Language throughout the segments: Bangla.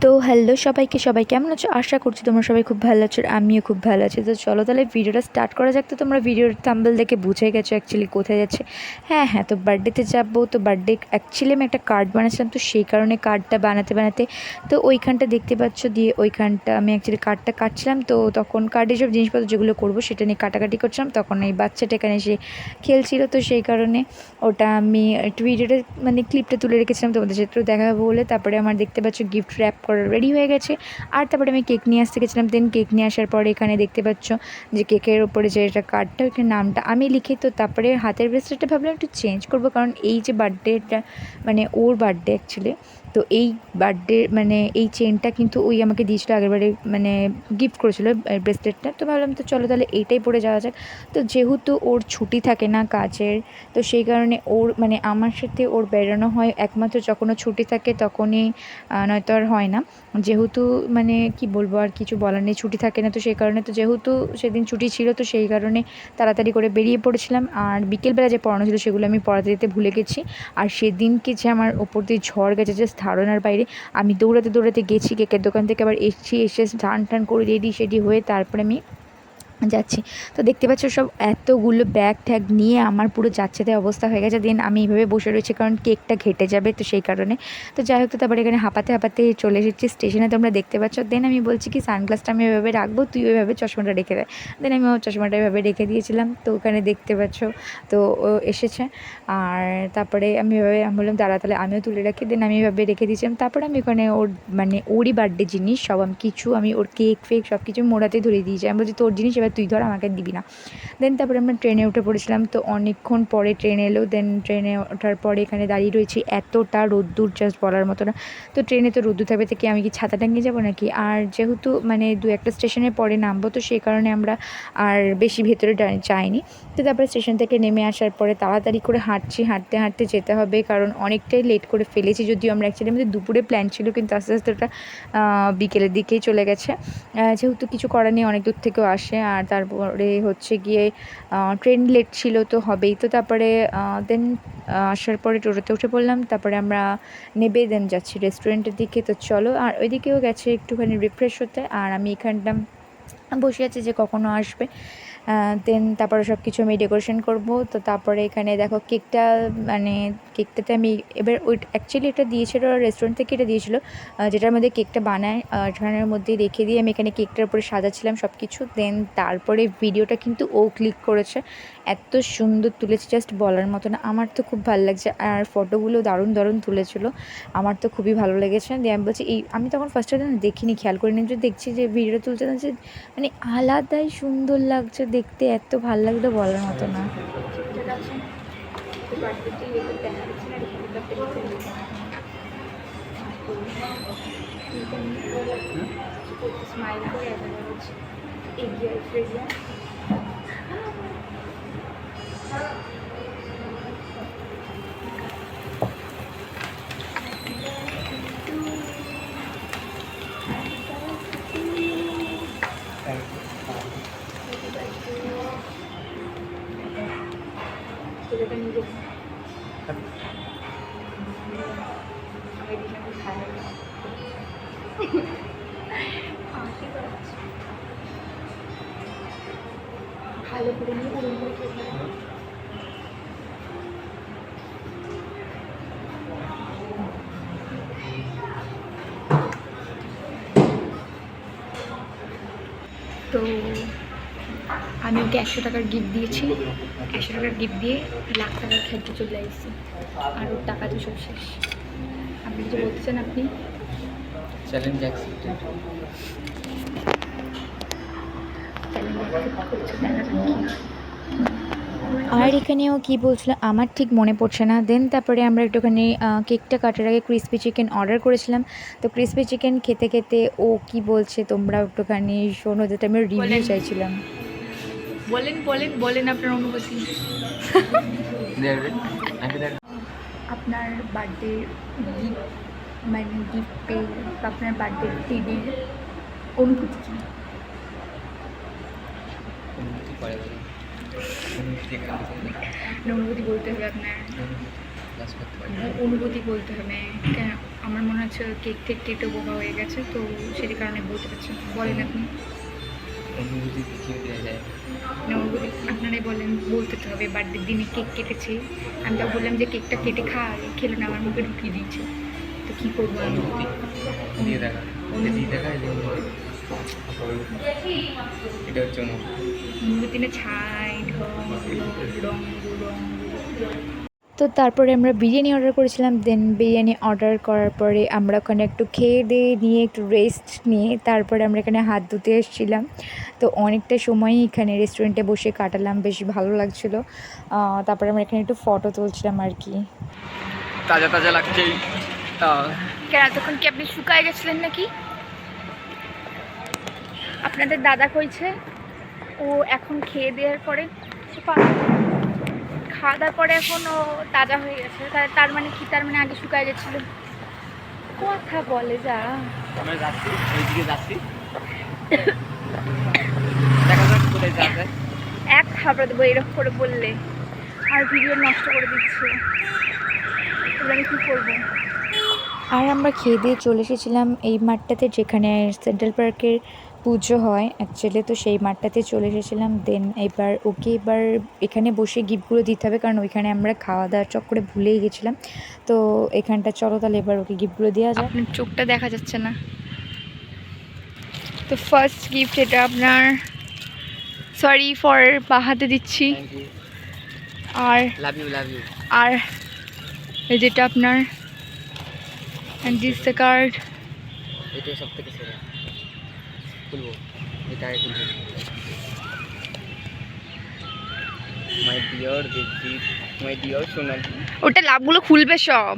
তো হ্যালো সবাইকে, সবাই কেমন আছো? আশা করছি তোমরা সবাই খুব ভালো আছো, আর আমিও খুব ভালো আছি। তো চলো তাহলে ভিডিওটা স্টার্ট করা যাক। তো তোমরা ভিডিওর থাম্বনেল দেখে বুঝে গেছো অ্যাকচুয়ালি কোথায় যাচ্ছে। হ্যাঁ, তো বার্থডেতে যাবো। তো বার্থডে অ্যাকচুয়ালি আমি একটা কার্ড বানাচ্ছিলাম, তো সেই কারণে কার্ডটা বানাতে তো ওইখানটা দেখতে পাচ্ছ, দিয়ে ওইখানটা আমি অ্যাকচুয়ালি কার্ডটা কাটছিলাম। তো তখন কার্ডের সব জিনিসপত্র যেগুলো করবো সেটা নিয়ে কাটাকাটি করছিলাম, তখন এই বাচ্চাটা এখানে এসে খেলছিল। তো সেই কারণে ওটা আমি একটু ভিডিওটা মানে ক্লিপটা তুলে রেখেছিলাম তোমাদের সাথে দেখাবো বলে। তারপরে আমার দেখতে পাচ্ছ গিফট র্যাপ করা রেডি হয়ে গেছে। আর তারপরে আমি কেক নিয়ে আসতে গেছিলাম। দেন কেক নিয়ে আসার পরে এখানে দেখতে পাচ্ছ যে কেকের ওপরে যে এটা কার্ডটা, ওইখানে নামটা আমি লিখি। তো তারপরে হাতের ব্রেসলেটটা ভাবলাম একটু চেঞ্জ করবো, কারণ এই যে বার্থডেটা মানে ওর বার্থডে অ্যাকচুয়ালি। তো এই বার্থডে মানে এই চেনটা কিন্তু ওই আমাকে দিয়েছিলো আগেরবারে, মানে গিফট করেছিল ব্রেসলেটটা। তো ভাবলাম তো চলো তাহলে এইটাই পরে যাওয়া যাক। তো যেহেতু ওর ছুটি থাকে না কাজের, তো সেই কারণে ওর মানে আমার সাথে ওর বেরোনো হয় একমাত্র যখনও ছুটি থাকে তখনই, নয়তো আর হয় না। যেহেতু মানে কি বলবো, আর কিছু বলার নেই, ছুটি থাকে না। তো সেই কারণে তো যেহেতু সেদিন ছুটি ছিল, তো সেই কারণে তাড়াতাড়ি করে বেরিয়ে পড়েছিলাম। আর বিকেলবেলা যে পড়ানো ছিল সেগুলো আমি পড়াতে দিতে ভুলে গেছি। আর সেদিনকে যে আমার ওপর দিয়ে ঝড় গেছে জাস্ট ধারণার বাইরে। আমি দৌড়াতে গেছি কেকের দোকান থেকে, আবার এসে স্নান টান করে রেডি সেডি হয়ে তারপরে আমি যাচ্ছি। তো দেখতে পাচ্ছ সব এতগুলো ব্যাগ ট্যাগ নিয়ে আমার পুরো যাচ্ছেতাই অবস্থা হয়ে গেছে। দেন আমি এইভাবে বসে রয়েছি কারণ কেকটা ঘেটে যাবে, তো সেই কারণে। তো যাই হোক, তো তারপরে এখানে হাঁপাতে চলে এসেছি স্টেশনে, তোমরা দেখতে পাচ্ছ। দেন আমি বলছি কি সানগ্লাসটা আমি এভাবে রাখবো, তুই ওইভাবে চশমাটা রেখে দেয়। দেন আমি ওর চশমাটা এভাবে রেখে দিয়েছিলাম। তো ওখানে দেখতে পাচ্ছ তো ও এসেছে। আর তারপরে আমি এভাবে আমি বললাম দাঁড়া তাহলে আমিও তুলে রাখি। দেন আমি এভাবে রেখে দিয়েছিলাম। তারপরে আমি ওখানে ওর মানে ওরই বার্থডে জিনিস সব আমি কিছু আমি ওর কেক ফেক সব কিছু মোড়াতে ধরে দিয়েছি। আমি বলছি তোর জিনিস এবার তুই ধর, আমাকে দিবি না। দেন তারপরে আমরা ট্রেনে উঠে পড়েছিলাম। তো অনেকক্ষণ পরে ট্রেন এলো। দেন ট্রেনে ওঠার পরে এখানে দাঁড়িয়ে রয়েছি, এতটা রোদ্দুর জাস্ট বলার মতো না। তো ট্রেনে তো রোদ্দুর থাকবে থেকে আমি কি ছাতা টাঙিয়ে যাবো নাকি? আর যেহেতু মানে দু একটা স্টেশনের পরে নামবো, তো সেই কারণে আমরা আর বেশি ভেতরে যাইনি। তো তারপরে স্টেশন থেকে নেমে আসার পরে তাড়াতাড়ি করে হাঁটতে যেতে হবে, কারণ অনেকটাই লেট করে ফেলেছি। যদিও আমরা অ্যাকচুয়ালি আমাদের দুপুরে প্ল্যান ছিল, কিন্তু আস্তে আস্তে ওটা বিকেলের দিকেই চলে গেছে। যেহেতু কিছু করার নেই, অনেক দূর থেকেও আসে। আর তারপরে হচ্ছে গিয়ে ট্রেন লেট ছিল, তো হবেই। তো তারপরে দেন আসার পরে টোটোতে উঠে পড়লাম। তারপরে আমরা নেবে দেন যাচ্ছি রেস্টুরেন্টের দিকে। তো চলো, আর ওইদিকেও গেছে একটুখানি রিফ্রেশ হতে। আর আমি এখানটা বসে আছি যে কখনো আসবে। দেন তারপরে সব কিছু আমি ডেকোরেশন করবো। তো তারপরে এখানে দেখো কেকটা, মানে কেকটাতে আমি এবার ওই অ্যাকচুয়ালি এটা দিয়েছিলো রেস্টুরেন্ট থেকে, এটা দিয়েছিলো যেটার মধ্যে কেকটা বানায়, এখানের মধ্যে রেখে দিয়ে আমি এখানে কেকটার উপরে সাজাচ্ছিলাম সব কিছু। দেন তারপরে ভিডিওটা কিন্তু ও ক্লিক করেছে, এত সুন্দর তুলেছে জাস্ট বলার মতো না। আমার তো খুব ভালো লাগছে, আর ফটোগুলো দারুণ তুলেছিল, আমার তো খুবই ভালো লেগেছে। দিয়ে আমি বলছি এই আমি তখন ফার্স্টে দেখিনি, খেয়াল করিনি, যে দেখছি যে ভিডিওটা তুলছে না, যে মানে আলাদাই সুন্দর লাগছে দেখতে, এত ভালো লাগলো বলার মতো না। স্মাইল করে এগিয়ে ভালো করে নিয়ে তো আমি ওকে 100 টাকার গিফট দিয়েছি, 100 টাকার গিফট দিয়ে লাখ টাকার খেলতে চলে আসছি। আর ওর টাকা তো সব শেষ। আপনি কিছু বলতে চান? আপনি চ্যালেঞ্জ অ্যাকসেপ্টেড। আর এখানেও কি বলছিল আমার ঠিক মনে পড়ছে না। দেন তারপরে আমরা একটুখানি কেকটা কাটার আগে ক্রিসপি চিকেন অর্ডার করেছিলাম। তো ক্রিসপি চিকেন খেতে খেতে ও কি বলছে তোমরা একটুখানি শোনো, যেটা আমি রিভিউ চাইছিলাম। বলেন আপনার অনুভূতি। আপনার বার্থডে গিফট মানে গিফট পেয়ে বা আপনার বার্থডে দিনের অনুভূতি কী? অনুভূতি বলতে হবে আপনার। ক্লাস করতে পারি। অনুভূতি বলতে হবে। কেন আমার মনে হচ্ছে কেক টেক কেটে বোকা হয়ে গেছে, তো সেই কারণে বলতে পারছি না। বলেন আপনি। অনুভূতি দেখিয়ে দেওয়া যায়। না, অনুভূতি আপনারাই বলেন, বলতে তো হবে। বার্থডের দিনে কেক কেটেছি, আমি তো বললাম যে কেকটা কেটে খেলো না, আমার মুখে ঢুকিয়ে দিয়েছে, তো কী করবো আমি? অনুভূতি দিয়ে দেখা, দিয়ে দেখা এটা হচ্ছে অনুভূতি। অনুভূতি না ছাই ঢং রং রং। তো তারপরে আমরা বিরিয়ানি অর্ডার করেছিলাম। দেন বিরিয়ানি অর্ডার করার পরে আমরা ওখানে একটু খেয়ে দিয়ে নিয়ে একটু রেস্ট নিয়ে তারপরে আমরা এখানে হাত ধুতে এসেছিলাম। তো অনেকটা সময়ই এখানে রেস্টুরেন্টে বসে কাটালাম, বেশ ভালো লাগছিলো। তারপরে আমরা এখানে একটু ফটো তুলছিলাম আর কি। তাজা তাজা লাগছে। কেন এতক্ষণ কি আপনি শুকায় গেছিলেন নাকি? আপনাদের দাদা কইছে ও এখন খেয়ে দেওয়ার পরে খাওয়া দাওয়ার পরে এখন ও তাজা হয়ে গেছে। তার মানে কি? তার মানে আগে শুকায় গেছিল। কথা বলে যা। আমরা যাচ্ছি, ওইদিকে যাচ্ছি, দেখা যাক কোথায় যাওয়া যায়। এক খাবার দেবো এরকম করে বললে, আর ভিডিও নষ্ট করে দিচ্ছে। এবার আমি কী করবো? আর আমরা খেয়ে দিয়ে চলে এসেছিলাম এই মাঠটাতে, যেখানে সেন্ট্রাল পার্কের পুজো হয় অ্যাকচুয়ালি। তো সেই মাঠটাতে চলে এসেছিলাম। দেন এবার এখানে বসে গিফটগুলো দিতে হবে, কারণ ওইখানে আমরা খাওয়া দাওয়ার চক্করে ভুলেই গেছিলাম। তো এখানটা চলো তাহলে এবার ওকে গিফটগুলো দেওয়া যায়। আপনার চোখটা দেখা যাচ্ছে না। তো ফার্স্ট গিফট এটা আপনার, সরি ফর বাহাতে দিচ্ছি। থ্যাংক ইউ, আর লাভ ইউ, লাভ ইউ। আর যেটা আপনার, অ্যান্ড দিস দ্য কার্ড। এটাই সব থেকে সেরা। খুলবো, এটা আগে খুলবো। মাই ডিয়ার দেখি, মাই ডিয়ার সোনালি। ওটা লাভগুলো খুলবে সব।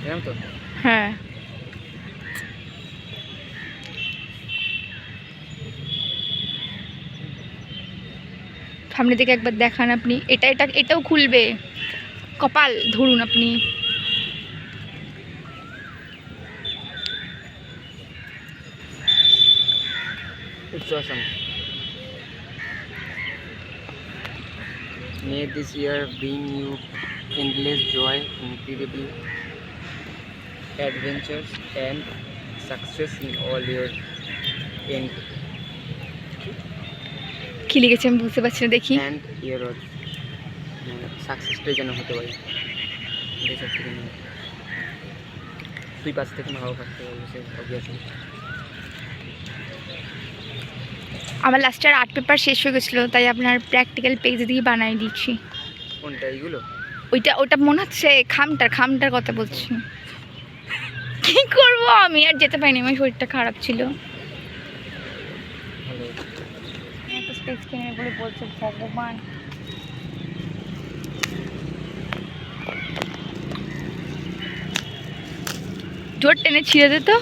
এরকম তো? হ্যাঁ, সামনে থেকে একবার দেখান আপনি। এটাও খুলবে। কপাল ধরুন আপনি। It's awesome. May this year bring you endless joy, incredible adventures, and success in all your end কি লিখেছে আমি বুঝতে পারছি না, দেখি। and your সাকসেসটাই যেন হতে পারে। এটাই সব থেকে মেন। তুই পাশ থেকে ভালো থাকতে পারবি, সে অবভিয়াসলি। আমার লাস্টের আর্ট পেপার শেষ হয়ে গেছিলো, তাই আপনার প্র্যাকটিক্যাল পেজ দিয়ে বানিয়ে দিচ্ছি। কোনটা এইগুলো? ওটা মনে হচ্ছে খামটার কথা বলছি। কি করব, আমি আর যেতে পারিনি, আমার শরীরটা খারাপ ছিল। ভালো। একটা স্পেস কিনে বলে বলছে ভগবান। জোর টেনে ছিঁড়ে দে তো।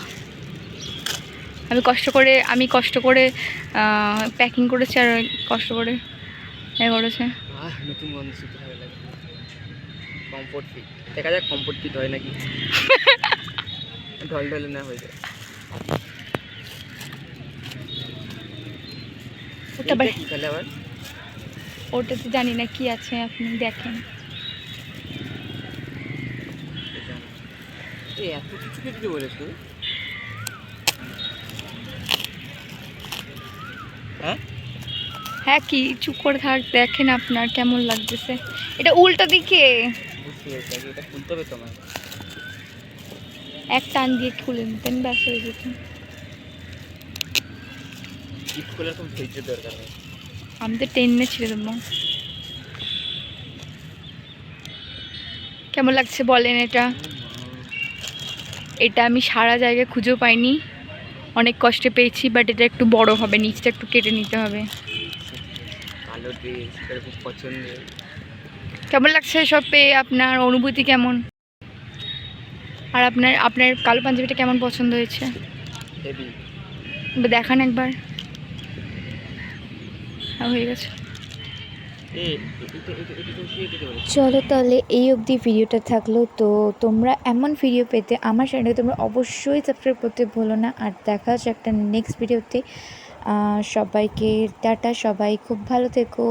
আমি কষ্ট করে প্যাকিং করেছি, আর কষ্ট করে করেছে। নতুন গন্ধ শুনতে ভালো লাগে। কমফোর্ট ফিট, দেখা যাক কমফোর্ট ফিট হয় নাকি। ঢলে না হয়ে যায়। ওটা কি তাহলে আবার? ওটাতে জানি না কি আছে, আপনি দেখেন। এই এত কিছু দিতে বলেছ? হ্যাঁ হ্যাঁ, কি চুপ করে থাক, দেখেন আপনার কেমন লাগতেছে। এটা উল্টো দিকে, বুঝতে পেরেছি। এটা খুলতে হবে তোমার। এক টান দিয়ে খুলে নিতেন, ব্যাস হয়ে যেত। গিফট খোলার খুব ধৈর্য দরকার হয়। আমি তো টেনে ছিঁড়ে দেবো। কেমন লাগছে বলেন? এটা আমি সারা জায়গায় খুঁজেও পাইনি, অনেক কষ্টে পেয়েছি। বাট এটা একটু বড় হবে, নিচটা একটু কেটে নিতে হবে। কালো ড্রেস, এটা খুব পছন্দের। কেমন লাগছে সব পেয়ে? আপনার অনুভূতি কেমন? আর আপনার কালো পাঞ্জাবিটা কেমন পছন্দ হয়েছে? হেভি। দেখান একবার। হয়ে গেছে। এটা তো শুয়ে দিতে পারে। চলো তাহলে এই অবধি ভিডিওটা থাকলো। তো তোমরা এমন ভিডিও পেতে আমার চ্যানেলকে তোমরা অবশ্যই সাবস্ক্রাইব করতে ভুলো না। আর দেখা হচ্ছে একটা নেক্সট ভিডিওতে। সবাইকে টাটা, সবাই খুব ভালো থেকো।